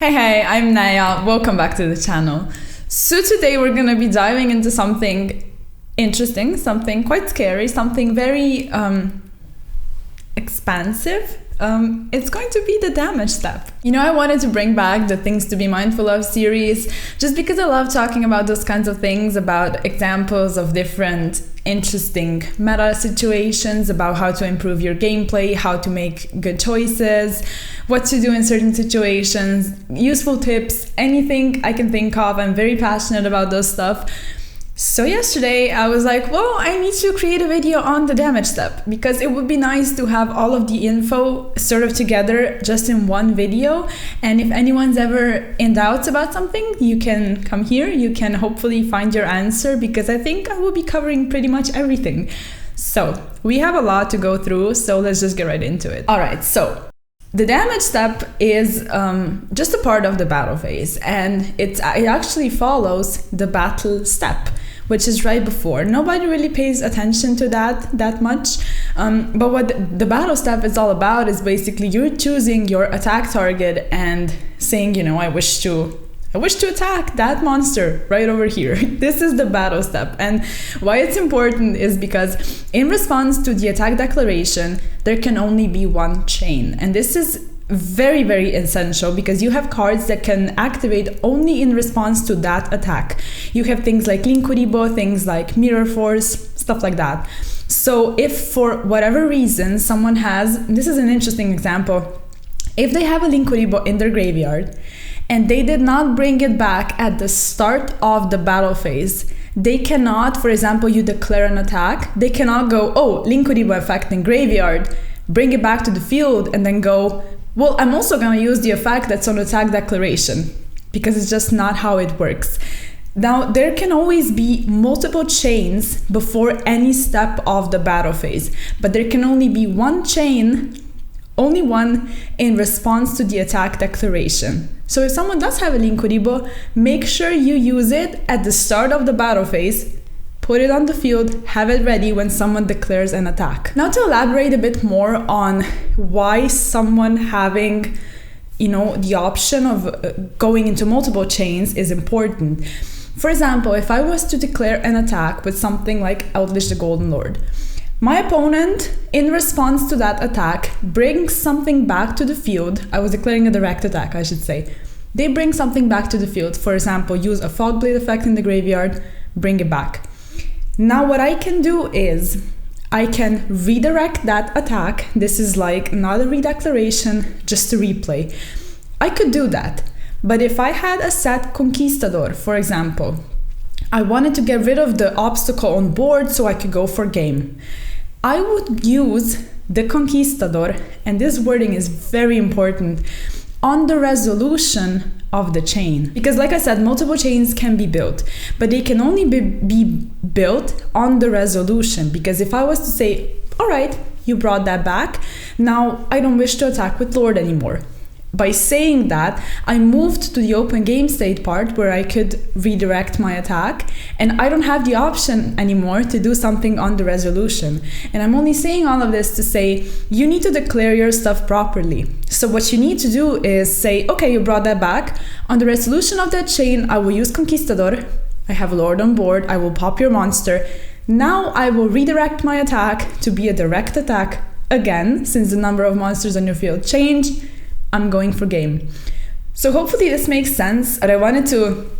Hey, I'm Naya. Welcome back to the channel. So today we're going to be diving into something interesting, something quite scary, something very expansive. It's going to be the damage step. You know, I wanted to bring back the things to be mindful of series just because I love talking about those kinds of things, about examples of different interesting meta situations, about how to improve your gameplay, how to make good choices, what to do in certain situations, useful tips, anything I can think of. I'm very passionate about those stuff. So yesterday I was like, well, I need to create a video on the damage step because it would be nice to have all of the info sort of together just in one video. And if anyone's ever in doubt about something, you can come here, you can hopefully find your answer, because I think I will be covering pretty much everything. So we have a lot to go through, so let's just get right into it. All right, so the damage step is just a part of the battle phase, and it actually follows the battle step, which is right before. Nobody really pays attention to that much, but what the battle step is all about is basically you're choosing your attack target and saying, you know, I wish to attack that monster right over here. This is the battle step. And why it's important is because in response to the attack declaration, there can only be one chain. And this is very, very essential because you have cards that can activate only in response to that attack. You have things like Linkuribo, things like Mirror Force, stuff like that. So if for whatever reason someone has, this is an interesting example, if they have a Linkuribo in their graveyard and they did not bring it back at the start of the battle phase, they cannot, for example, you declare an attack, they cannot go, oh, Linkuribo effect in graveyard, bring it back to the field, and then go, well, I'm also going to use the effect that's on attack declaration, because it's just not how it works. Now, there can always be multiple chains before any step of the battle phase, but there can only be one chain, only one, in response to the attack declaration. So if someone does have a Linkuribo, make sure you use it at the start of the battle phase, put it on the field, have it ready when someone declares an attack. Now, to elaborate a bit more on why someone having, you know, the option of going into multiple chains is important. For example, if I was to declare an attack with something like Eldritch the Golden Lord, my opponent, in response to that attack, brings something back to the field. I was declaring a direct attack, I should say. They bring something back to the field. For example, use a Fogblade effect in the graveyard, bring it back. Now what I can do is I can redirect that attack. This is like not a redeclaration, just a replay. I could do that. But if I had a set Conquistador, for example, I wanted to get rid of the obstacle on board so I could go for game, I would use the Conquistador, and this wording is very important, on the resolution of the chain. Because like I said, multiple chains can be built, but they can only be built on the resolution. Because if I was to say, all right, you brought that back, now I don't wish to attack with Lord anymore. By saying that, I moved to the open game state part where I could redirect my attack, and I don't have the option anymore to do something on the resolution. And I'm only saying all of this to say you need to declare your stuff properly. So what you need to do is say, okay, you brought that back. On the resolution of that chain, I will use Conquistador. I have a Lord on board. I will pop your monster. Now I will redirect my attack to be a direct attack again, since the number of monsters on your field changed. I'm going for game. So hopefully this makes sense, and I wanted to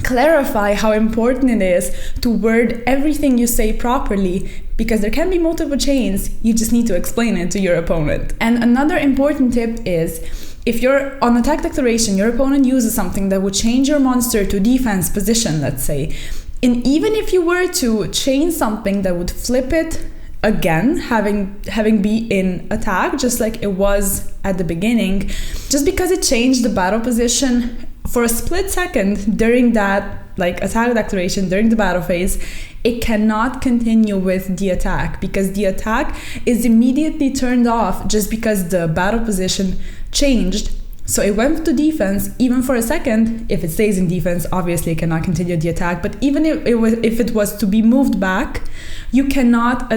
clarify how important it is to word everything you say properly, because there can be multiple chains, you just need to explain it to your opponent. And another important tip is, if you're on attack declaration, your opponent uses something that would change your monster to defense position, let's say, and even if you were to change something that would flip it again, having be in attack, just like it was at the beginning, just because it changed the battle position for a split second during that like attack declaration during the battle phase, it cannot continue with the attack, because the attack is immediately turned off just because the battle position changed So it went to defense even for a second. If it stays in defense, obviously it cannot continue the attack. But even if it was to be moved back, you cannot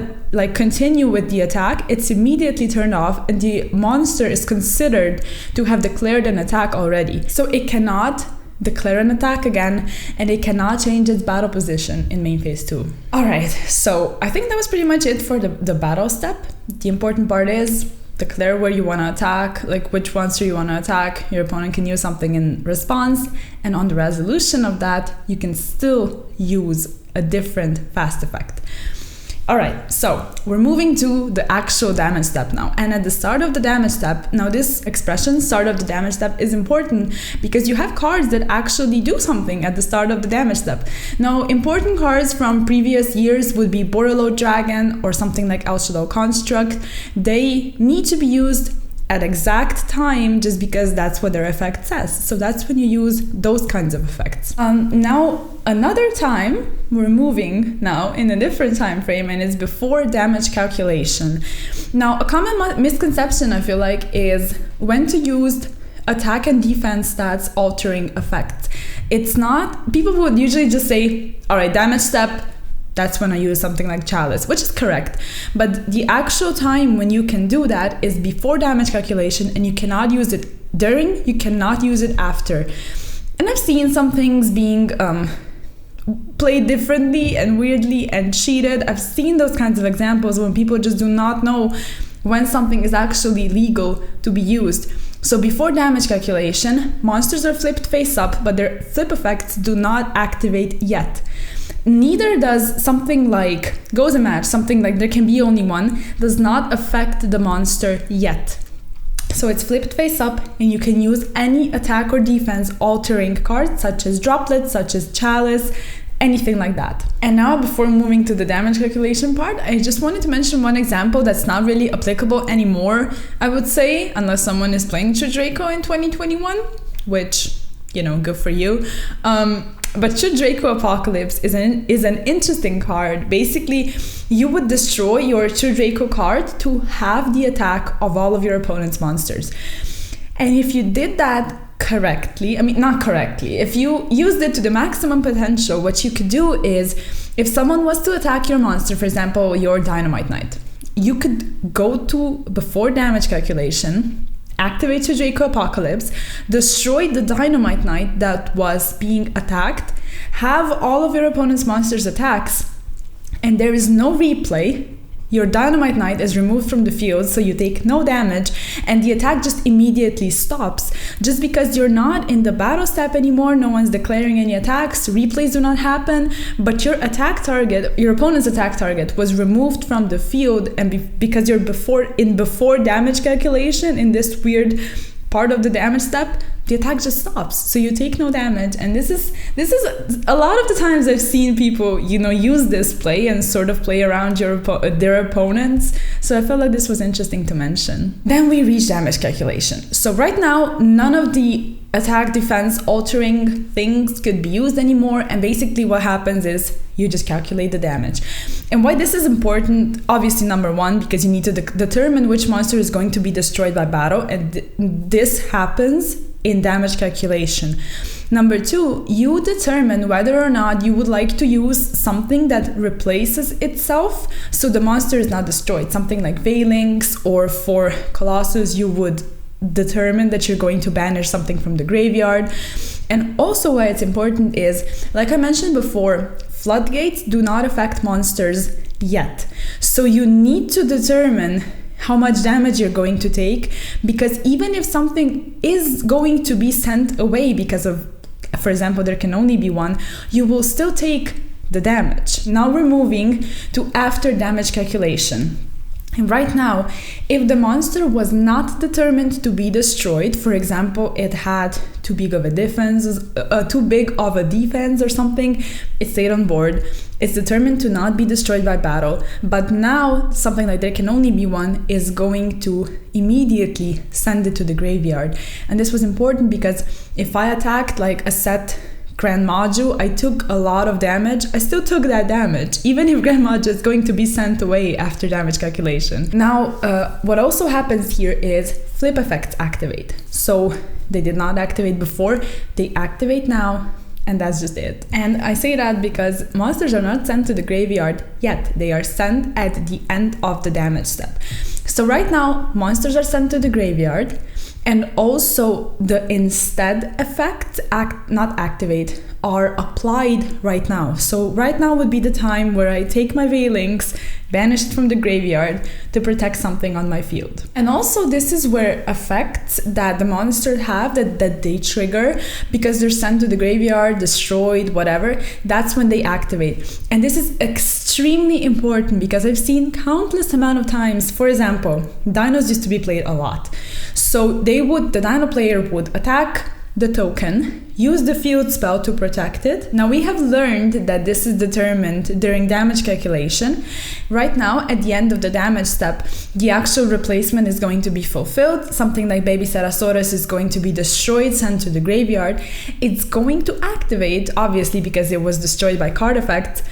continue with the attack. It's immediately turned off, and the monster is considered to have declared an attack already. So it cannot declare an attack again, and it cannot change its battle position in main phase 2. Alright, so I think that was pretty much it for the battle step. The important part is declare where you want to attack, like which monster you want to attack. Your opponent can use something in response, and on the resolution of that, you can still use a different fast effect. Alright, so we're moving to the actual damage step now. And at the start of the damage step, now this expression, start of the damage step, is important because you have cards that actually do something at the start of the damage step. Now, important cards from previous years would be Borreload Dragon or something like El Shadow Construct. They need to be used at exact time just because that's what their effect says. So that's when you use those kinds of effects. Now, another time, we're moving now in a different time frame, and it's before damage calculation. Now, a common misconception, I feel like, is when to use attack and defense stats altering effects. It's not, people would usually just say, all right, damage step, that's when I use something like Chalice, which is correct. But the actual time when you can do that is before damage calculation, and you cannot use it during, you cannot use it after. And I've seen some things being played differently and weirdly and cheated. I've seen those kinds of examples when people just do not know when something is actually legal to be used. So before damage calculation, monsters are flipped face up, but their flip effects do not activate yet. Neither does something like Goes a Match, something like There Can Be Only One, does not affect the monster yet. So it's flipped face up, and you can use any attack or defense altering cards such as Droplet, such as Chalice, anything like that. And now, before moving to the damage calculation part, I just wanted to mention one example that's not really applicable anymore, I would say, unless someone is playing Should Draco in 2021, which, you know, good for you. But Should Draco Apocalypse is an interesting card. Basically, you would destroy your Should Draco card to have the attack of all of your opponent's monsters. And if you did that correctly, I mean, not correctly, if you used it to the maximum potential, what you could do is, if someone was to attack your monster, for example, your Dynamite Knight, you could go to before damage calculation, activate your Draco Apocalypse, destroy the Dynamite Knight that was being attacked, have all of your opponent's monsters' attacks, and there is no replay. Your Dynamite Knight is removed from the field, so you take no damage, and the attack just immediately stops. Just because you're not in the battle step anymore, no one's declaring any attacks, replays do not happen, but your attack target, your opponent's attack target, was removed from the field, and because you're before damage calculation in this weird part of the damage step, the attack just stops, so you take no damage. And this is a lot of the times I've seen people, you know, use this play and sort of play around their opponents. So I felt like this was interesting to mention. Then we reach damage calculation. So right now, none of the attack defense altering things could be used anymore, and basically what happens is you just calculate the damage. And why this is important, obviously, number one, because you need to determine which monster is going to be destroyed by battle, and this happens in damage calculation. Number two, you determine whether or not you would like to use something that replaces itself so the monster is not destroyed, something like Phalanx, or for Colossus you would determine that you're going to banish something from the graveyard. And also why it's important is, like I mentioned before, floodgates do not affect monsters yet. So you need to determine how much damage you're going to take, because even if something is going to be sent away because of, for example, there can only be one, you will still take the damage. Now we're moving to after damage calculation. And right now, if the monster was not determined to be destroyed, for example, it had too big of a defense or something, it stayed on board, it's determined to not be destroyed by battle, but now something like There Can Only Be One is going to immediately send it to the graveyard. And this was important because if I attacked like a set Grand Maju, I took a lot of damage. I still took that damage, even if Grand Maju is going to be sent away after damage calculation. Now, what also happens here is flip effects activate. So they did not activate before, they activate now. And that's just it. And I say that because monsters are not sent to the graveyard yet. They are sent at the end of the damage step. So right now, monsters are sent to the graveyard, and also the instead effects, not activate, are applied right now. So right now would be the time where I take my Veilings, banish it from the graveyard to protect something on my field. And also this is where effects that the monsters have that they trigger because they're sent to the graveyard, destroyed, whatever, that's when they activate. And this is extremely important because I've seen countless amount of times, for example, dinos used to be played a lot. So the dino player would attack the token, use the field spell to protect it. Now we have learned that this is determined during damage calculation. Right now, at the end of the damage step, the actual replacement is going to be fulfilled. Something like Baby Ceratosaurus is going to be destroyed, sent to the graveyard. It's going to activate, obviously, because it was destroyed by card effects.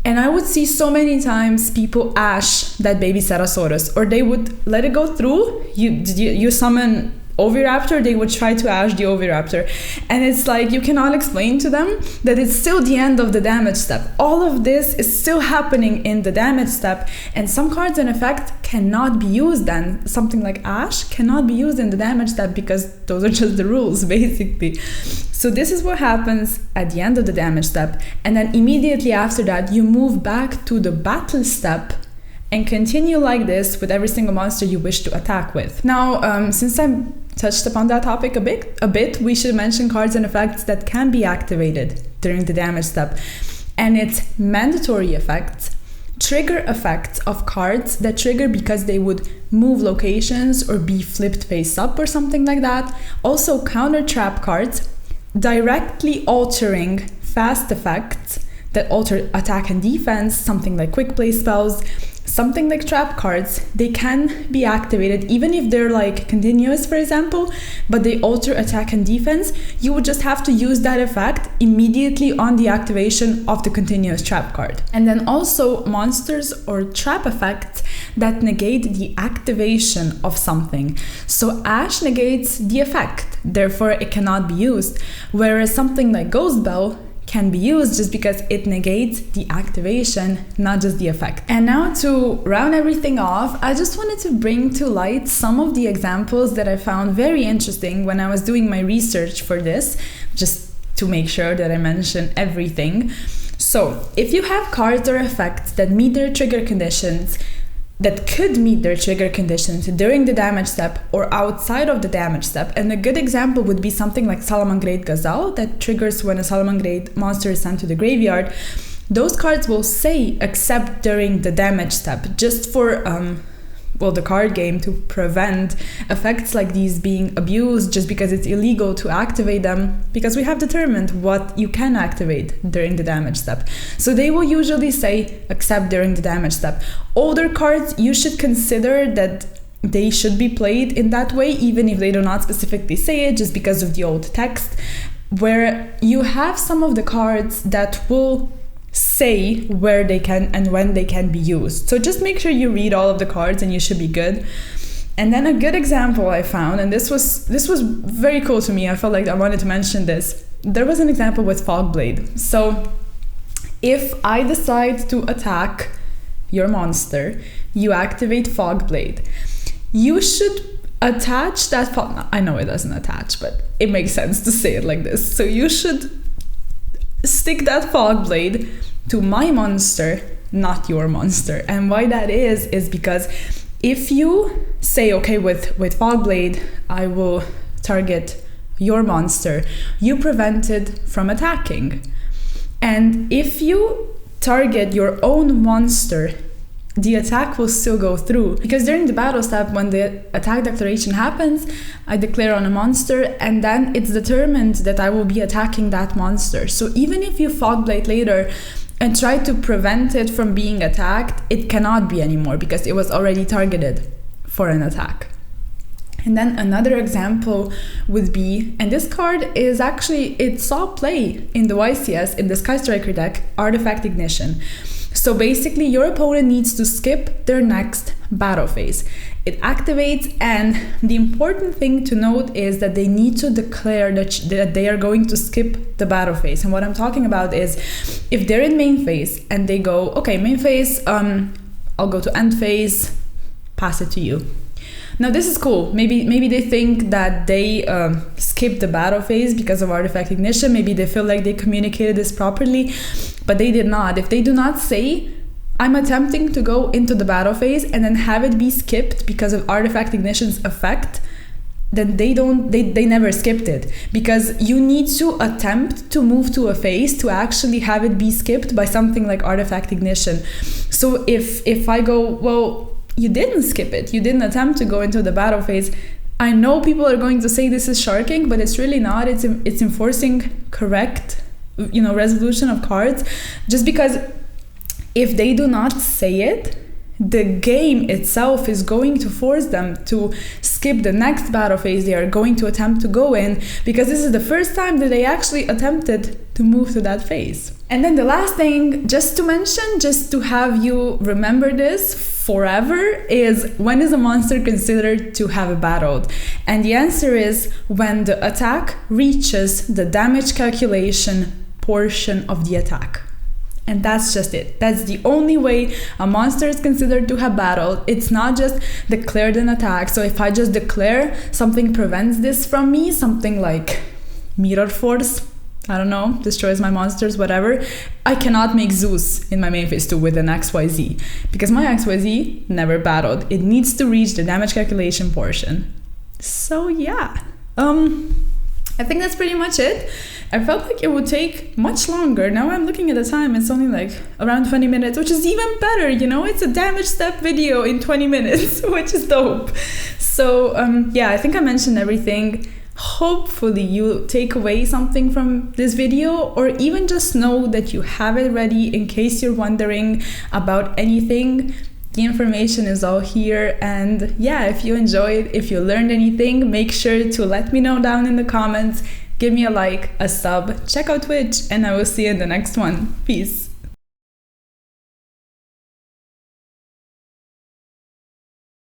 And I would see so many times people ash that Baby Ceratosaurus, or they would let it go through. You summon Oviraptor, they would try to ash the Oviraptor. And it's like, you cannot explain to them that it's still the end of the damage step. All of this is still happening in the damage step, and some cards in effect cannot be used then. Something like Ash cannot be used in the damage step because those are just the rules, basically. So this is what happens at the end of the damage step. And then immediately after that, you move back to the battle step and continue like this with every single monster you wish to attack with. Now, since I touched upon that topic a bit, we should mention cards and effects that can be activated during the damage step. And it's mandatory effects, trigger effects of cards that trigger because they would move locations or be flipped face up or something like that. Also counter trap cards, directly altering fast effects that alter attack and defense, something like quick play spells, something like trap cards. They can be activated even if they're like continuous, for example, but they alter attack and defense. You would just have to use that effect immediately on the activation of the continuous trap card. And then also monsters or trap effects that negate the activation of something. So Ash negates the effect, therefore it cannot be used, whereas something like Ghost Bell can be used just because it negates the activation, not just the effect. And now to round everything off, I just wanted to bring to light some of the examples that I found very interesting when I was doing my research for this, just to make sure that I mention everything. So if you have cards or effects that meet their trigger conditions, that could meet their trigger conditions during the damage step or outside of the damage step. And a good example would be something like Salamangreat Gazelle that triggers when a Salamangreat monster is sent to the graveyard. Those cards will say except during the damage step, just for the card game to prevent effects like these being abused, just because it's illegal to activate them, because we have determined what you can activate during the damage step. So they will usually say except during the damage step. Older cards, you should consider that they should be played in that way, even if they do not specifically say it, just because of the old text, where you have some of the cards that will say where they can and when they can be used. So just make sure you read all of the cards and you should be good. And then a good example I found, and this was very cool to me, I felt like I wanted to mention this. There was an example with Fogblade. So if I decide to attack your monster, you activate Fogblade. You should attach that I know it doesn't attach, but it makes sense to say it like this. So you should stick that Fogblade to my monster, not your monster. And why that is because if you say, okay, with Fogblade, I will target your monster, you prevent it from attacking. And if you target your own monster, the attack will still go through, because during the battle step, when the attack declaration happens, I declare on a monster, and then it's determined that I will be attacking that monster. So even if you Fogblade later and try to prevent it from being attacked, it cannot be anymore because it was already targeted for an attack. And then another example would be, and this card is actually, it saw play in the YCS in the Sky Striker deck, Artifact Ignition. So basically your opponent needs to skip their next battle phase. It activates, and the important thing to note is that they need to declare that they are going to skip the battle phase. And what I'm talking about is if they're in main phase and they go, okay, main phase, I'll go to end phase, pass it to you. Now this is cool. Maybe they think that they skipped the battle phase because of artifact ignition. Maybe they feel like they communicated this properly, but they did not. If they do not say, I'm attempting to go into the battle phase, and then have it be skipped because of artifact ignition's effect, then they never skipped it, because you need to attempt to move to a phase to actually have it be skipped by something like artifact ignition. So if I go, well, you didn't skip it, you didn't attempt to go into the battle phase, I know people are going to say this is sharking, but it's really not. It's enforcing correct, resolution of cards, just because if they do not say it, the game itself is going to force them to skip the next battle phase they are going to attempt to go in, because this is the first time that they actually attempted to move to that phase. And then the last thing, just to mention, just to have you remember this forever, is when is a monster considered to have battled? And the answer is when the attack reaches the damage calculation portion of the attack. And that's just it. That's the only way a monster is considered to have battled. It's not just declared an attack. So if I just declare something prevents this from me, something like Mirror Force, I don't know, destroys my monsters, whatever, I cannot make Zeus in my main phase 2 with an XYZ, because my XYZ never battled. It needs to reach the damage calculation portion. So yeah, I think that's pretty much it. I felt like it would take much longer. Now I'm looking at the time, it's only like around 20 minutes, which is even better, it's a damage step video in 20 minutes, which is dope. So yeah, I think I mentioned everything. Hopefully you take away something from this video, or even just know that you have it ready in case you're wondering about anything. The information is all here. And yeah, if you enjoyed, if you learned anything, make sure to let me know down in the comments. Give me a like, a sub, check out Twitch, and I will see you in the next one. Peace.